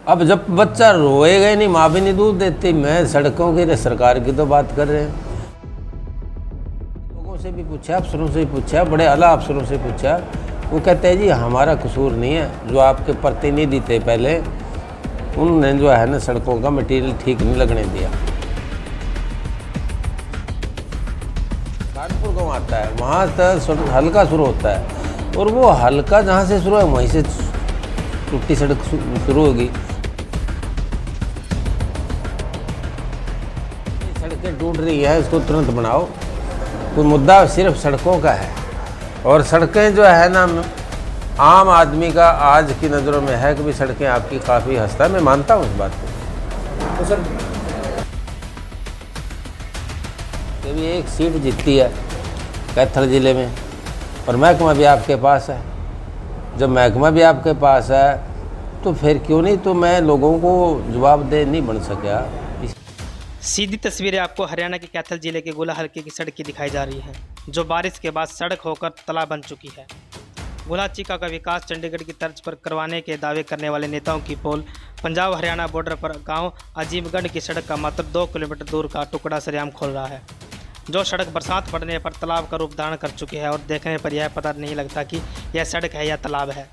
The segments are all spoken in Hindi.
अब जब बच्चा रोएगा ही नहीं, माँ भी नहीं दूध देती। मैं सड़कों की, सरकार की तो बात कर रहे हैं। लोगों से भी पूछा, अफसरों से भी पूछा, बड़े आला अफसरों से पूछा, वो कहते हैं जी हमारा कसूर नहीं है। जो आपके प्रतिनिधि थे पहले, उन्होंने जो है ना सड़कों का मटेरियल ठीक नहीं लगने दिया। कानपुर गाँव आता है, वहाँ तक हल्का शुरू होता है, और वो हल्का जहाँ से शुरू है वहीं से टूटी सड़क शुरू होगी। सड़कें टूट रही है, इसको तुरंत बनाओ। कोई मुद्दा सिर्फ सड़कों का है, और सड़कें जो है ना आम आदमी का आज की नज़रों में है कि भी सड़कें आपकी काफ़ी हंसता है। मैं मानता हूँ इस बात को। तो सर कभी एक सीट जीतती है कैथल ज़िले में, और महकमा भी आपके पास है। जब महकमा भी आपके पास है तो फिर क्यों नहीं तो मैं लोगों को जवाबदेह नहीं बन सका। सीधी तस्वीरें आपको हरियाणा के कैथल जिले के गोला हल्के की सड़क की दिखाई जा रही है, जो बारिश के बाद सड़क होकर तालाब बन चुकी है। गोला चीका का विकास चंडीगढ़ की तर्ज पर करवाने के दावे करने वाले नेताओं की पोल पंजाब हरियाणा बॉर्डर पर गांव अजीमगढ़ की सड़क का मात्र 2 किलोमीटर दूर का टुकड़ा सरेआम खोल रहा है, जो सड़क बरसात पड़ने पर तालाब का रूप धारण कर चुकी है, और देखने पर यह पता नहीं लगता कि यह सड़क है या तालाब है,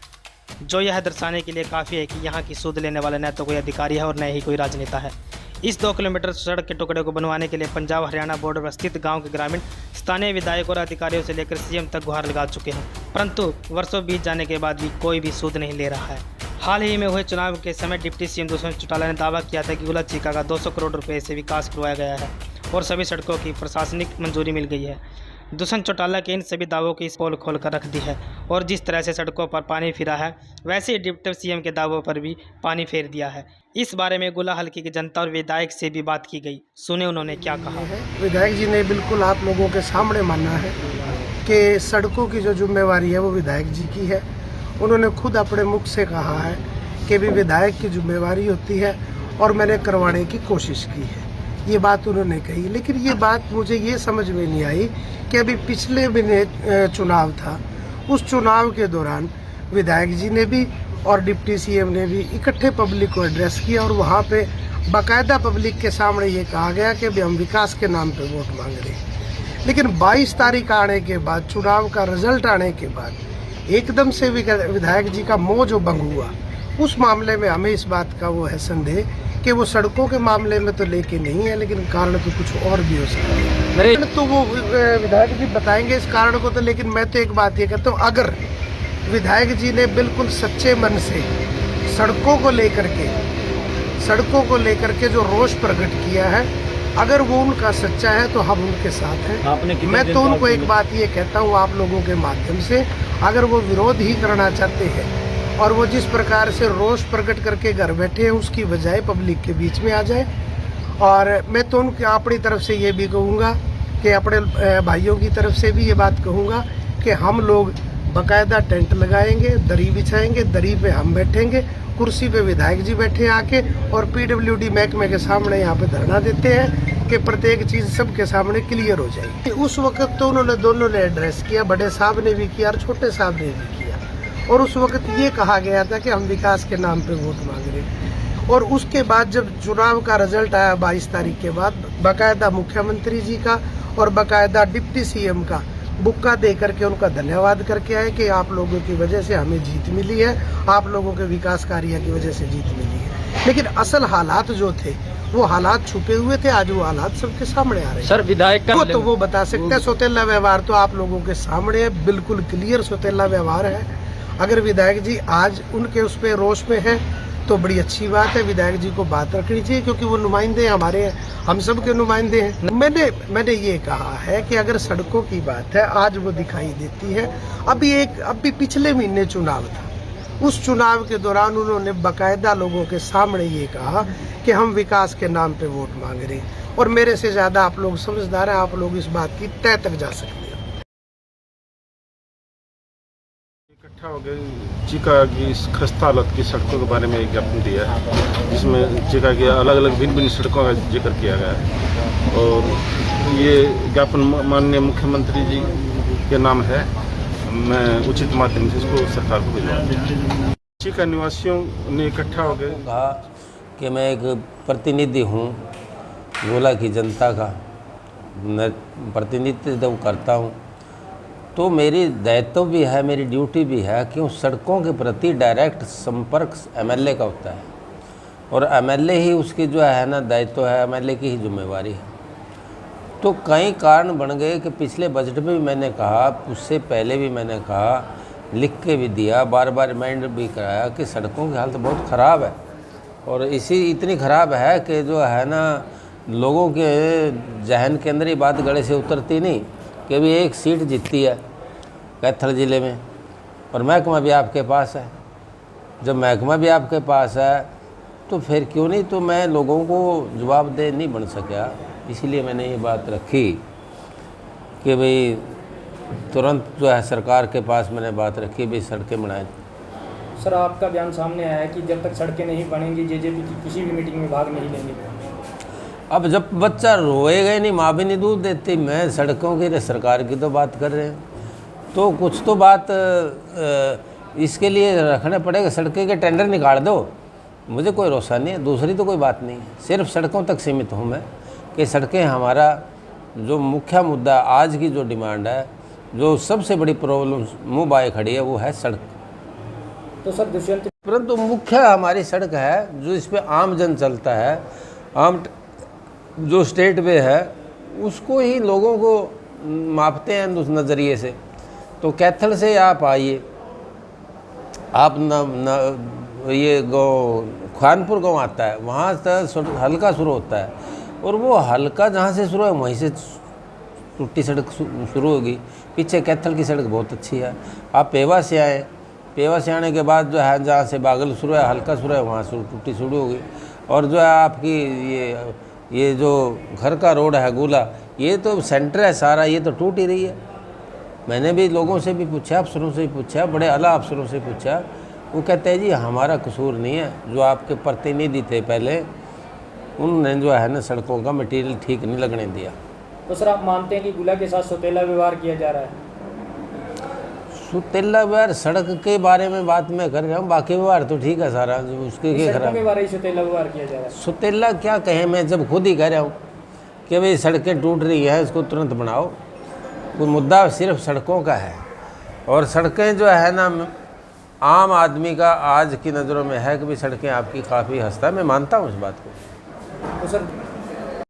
जो यह दर्शाने के लिए काफ़ी है कि यहाँ की सूद लेने वाले न तो कोई अधिकारी है और न ही कोई राजनेता है। इस 2 किलोमीटर सड़क के टुकड़े को बनवाने के लिए पंजाब हरियाणा बॉर्डर पर स्थित गांव के ग्रामीण स्थानीय विधायक और अधिकारियों से लेकर सीएम तक गुहार लगा चुके हैं, परंतु वर्षों बीत जाने के बाद भी कोई भी सूद नहीं ले रहा है। हाल ही में हुए चुनाव के समय डिप्टी सीएम दुष्यंत चौटाला ने दावा किया था कि गोला चीका का 200 करोड़ रुपए से विकास करवाया गया है और सभी सड़कों की प्रशासनिक मंजूरी मिल गई है। दुष्यंत चौटाला के इन सभी दावों की इस पोल खोल कर रख दी है, और जिस तरह से सड़कों पर पानी फिरा है वैसे ही डिप्टी सीएम के दावों पर भी पानी फेर दिया है। इस बारे में गोला हल्के की जनता और विधायक से भी बात की गई, सुने उन्होंने क्या कहा है। विधायक जी ने बिल्कुल आप लोगों के सामने माना है कि सड़कों की जो जिम्मेवारी है वो विधायक जी की है। उन्होंने खुद अपने मुख से कहा है कि भी विधायक की जिम्मेवारी होती है, और मैंने करवाने की कोशिश की है, ये बात उन्होंने कही। लेकिन ये बात मुझे ये समझ में नहीं आई कि अभी पिछले महीने चुनाव था, उस चुनाव के दौरान विधायक जी ने भी और डिप्टी सीएम ने भी इकट्ठे पब्लिक को एड्रेस किया, और वहाँ पे बाकायदा पब्लिक के सामने ये कहा गया कि भी हम विकास के नाम पे वोट मांग रहे हैं। लेकिन 22 तारीख आने के बाद, चुनाव का रिजल्ट आने के बाद एकदम से विधायक जी का मोह जो भंग हुआ, उस मामले में हमें इस बात का वो है संदेह कि वो सड़कों के मामले में तो लेके नहीं है, लेकिन कारण तो कुछ और भी हो सकता है। तो वो विधायक जी बताएंगे इस कारण को। तो लेकिन मैं तो एक बात ये कहता हूँ, अगर विधायक जी ने बिल्कुल सच्चे मन से सड़कों को लेकर के जो रोष प्रकट किया है, अगर वो उनका सच्चा है तो हम उनके साथ हैं। मैं तो उनको एक बात ये कहता हूँ आप लोगों के माध्यम से, अगर वो विरोध ही करना चाहते हैं और वो जिस प्रकार से रोष प्रकट करके घर बैठे हैं, उसकी बजाय पब्लिक के बीच में आ जाए। और मैं तो उनके अपनी तरफ से ये भी कहूँगा कि अपने भाइयों की तरफ से भी ये बात कहूँगा कि हम लोग बाकायदा टेंट लगाएंगे, दरी बिछाएंगे, दरी पे हम बैठेंगे, कुर्सी पे विधायक जी बैठे आके, और पीडब्ल्यूडी महकमे के सामने यहाँ पे धरना देते हैं कि प्रत्येक चीज़ सबके सामने क्लियर हो जाएगी। उस वक्त तो उन्होंने दोनों ने एड्रेस किया, बड़े साहब ने भी किया और छोटे साहब ने भी किया, और उस वक्त ये कहा गया था कि हम विकास के नाम पे वोट मांग रहे हैं। और उसके बाद जब चुनाव का रिजल्ट आया 22 तारीख के बाद, बाकायदा मुख्यमंत्री जी का और बाकायदा डिप्टी सीएम का बुक्का दे करके उनका धन्यवाद करके आए कि आप लोगों की वजह से हमें जीत मिली है, आप लोगों के विकास कार्य की वजह से जीत मिली है। लेकिन असल हालात जो थे वो हालात छुपे हुए थे, आज वो हालात सबके सामने आ रहे हैं। सर विधायक का तो वो बता सकते हैं। सौतेला व्यवहार तो आप लोगों के सामने है, बिल्कुल क्लियर सौतेला व्यवहार है। अगर विधायक जी आज उनके उस पर रोष में है तो बड़ी अच्छी बात है, विधायक जी को बात रखनी चाहिए, क्योंकि वो नुमाइंदे हमारे हैं, हम सब के नुमाइंदे हैं। मैंने ये कहा है कि अगर सड़कों की बात है, आज वो दिखाई देती है। अभी पिछले महीने चुनाव था, उस चुनाव के दौरान उन्होंने बाकायदा लोगों के सामने ये कहा कि हम विकास के नाम पे वोट मांग रहे हैं, और मेरे से ज़्यादा आप लोग समझदार हैं, आप लोग इस बात की तय तक जा सकते हैं। इकट्ठा हो गए चीका की इस खस्ता हालत की सड़कों के बारे में एक ज्ञापन दिया है, जिसमें चीका की अलग अलग भिन्न सड़कों का जिक्र किया गया है, और ये ज्ञापन माननीय मुख्यमंत्री जी के नाम है। मैं उचित माध्यम से इसको सरकार को भिजवा चीका निवासियों ने इकट्ठा हो गए कहा कि मैं एक प्रतिनिधि हूँ गोला की जनता का, मैं प्रतिनिधित्व करता हूँ, तो मेरी दायित्व भी है, मेरी ड्यूटी भी है कि उस सड़कों के प्रति डायरेक्ट संपर्क एमएलए का होता है और एमएलए ही उसकी जो है ना दायित्व है, एमएलए की ही जिम्मेवारी है। तो कई कारण बन गए कि पिछले बजट में भी मैंने कहा, उससे पहले भी मैंने कहा, लिख के भी दिया, बार बार रिमाइंडर भी कराया कि सड़कों की हालत बहुत ख़राब है और इतनी ख़राब है कि जो है ना लोगों के जहन के अंदर ही बात गले से उतरती नहीं कि अभी एक सीट जीतती है कैथल ज़िले में और महकमा भी आपके पास है। जब महकमा भी आपके पास है तो फिर क्यों नहीं, तो मैं लोगों को जवाबदेह नहीं बन सका, इसीलिए मैंने ये बात रखी कि भाई तुरंत जो है सरकार के पास मैंने बात रखी भाई सड़कें बनाएं। सर, आपका बयान सामने आया है कि जब तक सड़कें नहीं बनेंगी जेजेपी की किसी भी मीटिंग में भाग नहीं लेंगे। अब जब बच्चा रोएगा ही नहीं, माँ भी नहीं दूध देती, मैं सड़कों की सरकार की तो बात कर रहे हैं, तो कुछ तो बात इसके लिए रखना पड़ेगा। सड़कें के टेंडर निकाल दो, मुझे कोई रोसा नहीं है, दूसरी तो कोई बात नहीं है, सिर्फ सड़कों तक सीमित हूँ मैं कि सड़कें हमारा जो मुख्य मुद्दा आज की जो डिमांड है, जो सबसे बड़ी प्रॉब्लम मुँह बाए खड़ी है वो है सड़क। तो सर दुष्यंत, परंतु मुख्य हमारी सड़क है जो इस पे आम जन चलता है, आम जो स्टेट वे है उसको ही लोगों को मापते हैं उस नज़रिए से। तो कैथल से आप आइए, आप ये खानपुर गांव आता है, वहाँ से हल्का शुरू होता है और वो हल्का जहाँ से शुरू है वहीं से टूटी सड़क शुरू होगी। पीछे कैथल की सड़क बहुत अच्छी है। आप पेवा से आए, पेवा से आने के बाद जो है जहाँ से बागल शुरू है, हल्का शुरू है, वहाँ से टूटी शुरू होगी। और जो है आपकी ये जो घर का रोड है गोला, ये तो सेंटर है सारा, ये तो टूट ही रही है। मैंने भी लोगों से भी पूछा, अफसरों से भी पूछा, बड़े आला अफसरों से पूछा, वो कहते हैं जी हमारा कसूर नहीं है, जो आपके प्रतिनिधि थे पहले उन्होंने जो है ना सड़कों का मटेरियल ठीक नहीं लगने दिया। तो सर, आप मानते हैं कि गुला के साथ सौतेला व्यवहार किया जा रहा है? सौतेला व्यवहार सड़क के बारे में बात मैं कर रहा हूँ, बाकी व्यवहार तो ठीक है सारा, जो उसके क्या खराब। के बारे में सौतेला व्यवहार किया जा रहा है? सौतेला क्या कहें, मैं जब खुद ही कह रहा हूँ कि भाई सड़कें टूट रही हैं, इसको तुरंत बनाओ। वो मुद्दा सिर्फ सड़कों का है और सड़कें जो है ना आम आदमी का आज की नज़रों में है कि भाई सड़कें आपकी काफ़ी हंसता है, मैं मानता हूँ इस बात को। तो सर